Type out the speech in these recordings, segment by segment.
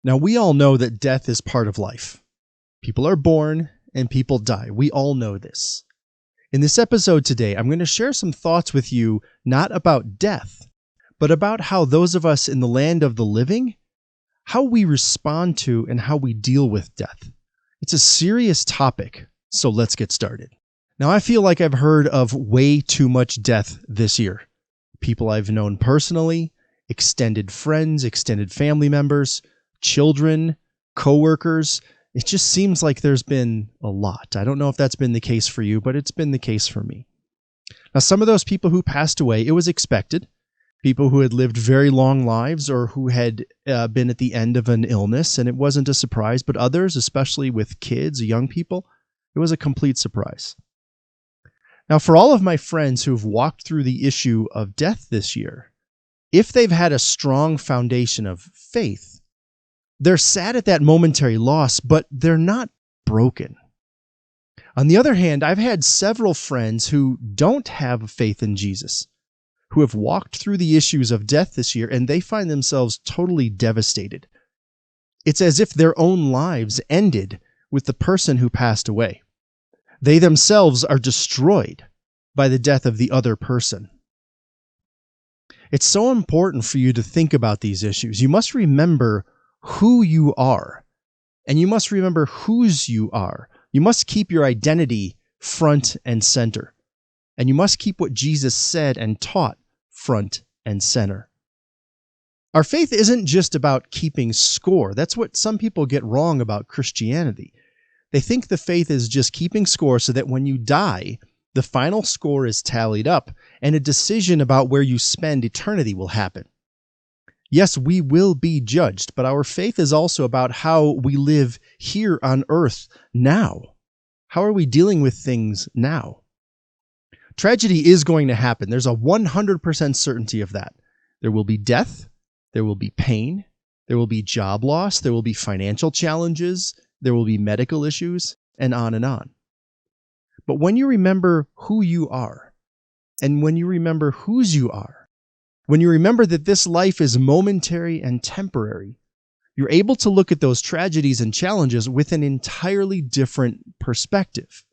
Now, we all know that death is part of life. People are born and people die. We all know this. In this episode today, I'm going to share some thoughts with you, not about death, but about how those of us in the land of the living, how we respond to and how we deal with death. It's a serious topic, so let's get started. Now, I feel like I've heard of way too much death this year. People I've known personally, extended friends, extended family members, children, coworkers. It just seems like there's been a lot. I don't know if that's been the case for you, but it's been the case for me. Now, some of those people who passed away, it was expected. People who had lived very long lives or who had been at the end of an illness, and it wasn't a surprise. But others, especially with kids, young people, it was a complete surprise. Now, for all of my friends who've walked through the issue of death this year, if they've had a strong foundation of faith, they're sad at that momentary loss, but they're not broken. On the other hand, I've had several friends who don't have faith in Jesus, who have walked through the issues of death this year, and they find themselves totally devastated. It's as if their own lives ended with the person who passed away. They themselves are destroyed by the death of the other person. It's so important for you to think about these issues. You must remember who you are, and you must remember whose you are. You must keep your identity front and center, and you must keep what Jesus said and taught front and center. Our faith isn't just about keeping score. That's what some people get wrong about Christianity. They think the faith is just keeping score so that when you die, the final score is tallied up and a decision about where you spend eternity will happen. Yes, we will be judged, but our faith is also about how we live here on earth now. How are we dealing with things now? Tragedy is going to happen. There's a 100% certainty of that. There will be death, there will be pain, there will be job loss, there will be financial challenges, there will be medical issues, and on and on. But when you remember who you are, and when you remember whose you are, when you remember that this life is momentary and temporary, you're able to look at those tragedies and challenges with an entirely different perspective.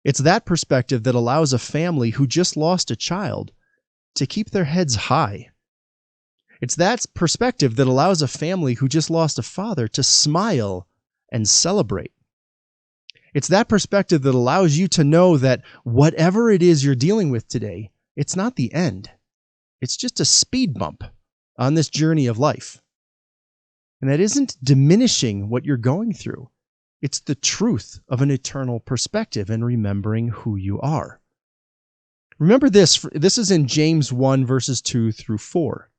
It's that perspective that allows a family who just lost a child to keep their heads high. It's that perspective that allows a family who just lost a father to smile and celebrate. It's that perspective that allows you to know that whatever it is you're dealing with today, it's not the end. It's just a speed bump on this journey of life. And that isn't diminishing what you're going through. It's the truth of an eternal perspective and remembering who you are. Remember this. This is in James 1, verses 2 through 4.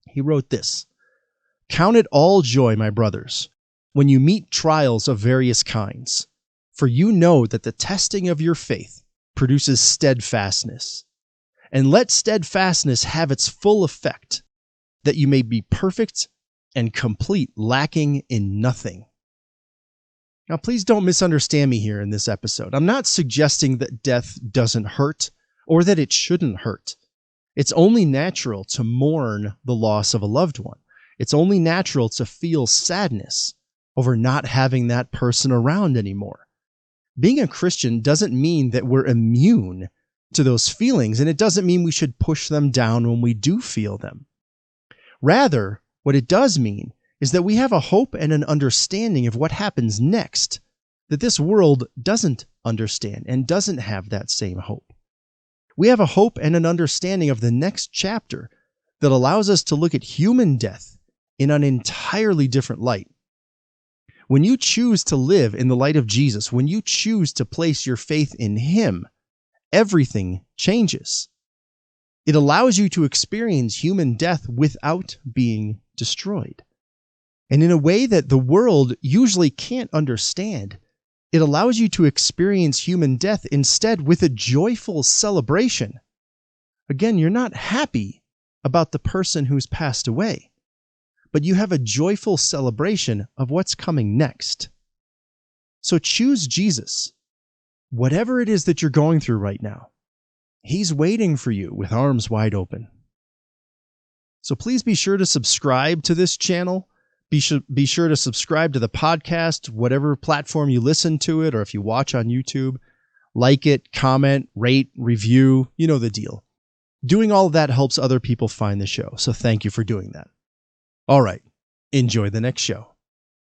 He wrote this: "Count it all joy, my brothers, when you meet trials of various kinds, for you know that the testing of your faith produces steadfastness. And let steadfastness have its full effect, that you may be perfect and complete, lacking in nothing." Now, please don't misunderstand me here in this episode. I'm not suggesting that death doesn't hurt or that it shouldn't hurt. It's only natural to mourn the loss of a loved one. It's only natural to feel sadness over not having that person around anymore. Being a Christian doesn't mean that we're immune to those feelings, and it doesn't mean we should push them down when we do feel them. Rather, what it does mean is that we have a hope and an understanding of what happens next that this world doesn't understand and doesn't have that same hope. We have a hope and an understanding of the next chapter that allows us to look at human death in an entirely different light. When you choose to live in the light of Jesus, when you choose to place your faith in Him, everything changes. It allows you to experience human death without being destroyed. And in a way that the world usually can't understand, it allows you to experience human death instead with a joyful celebration. Again, you're not happy about the person who's passed away, but you have a joyful celebration of what's coming next. So choose Jesus. Whatever it is that you're going through right now, He's waiting for you with arms wide open. So please be sure to subscribe to this channel, Be sure to subscribe to the podcast, whatever platform you listen to it, or if you watch on YouTube. Like it, comment, rate, review. You know the deal. Doing all of that helps other people find the show, so thank you for doing that. All right, enjoy the next show.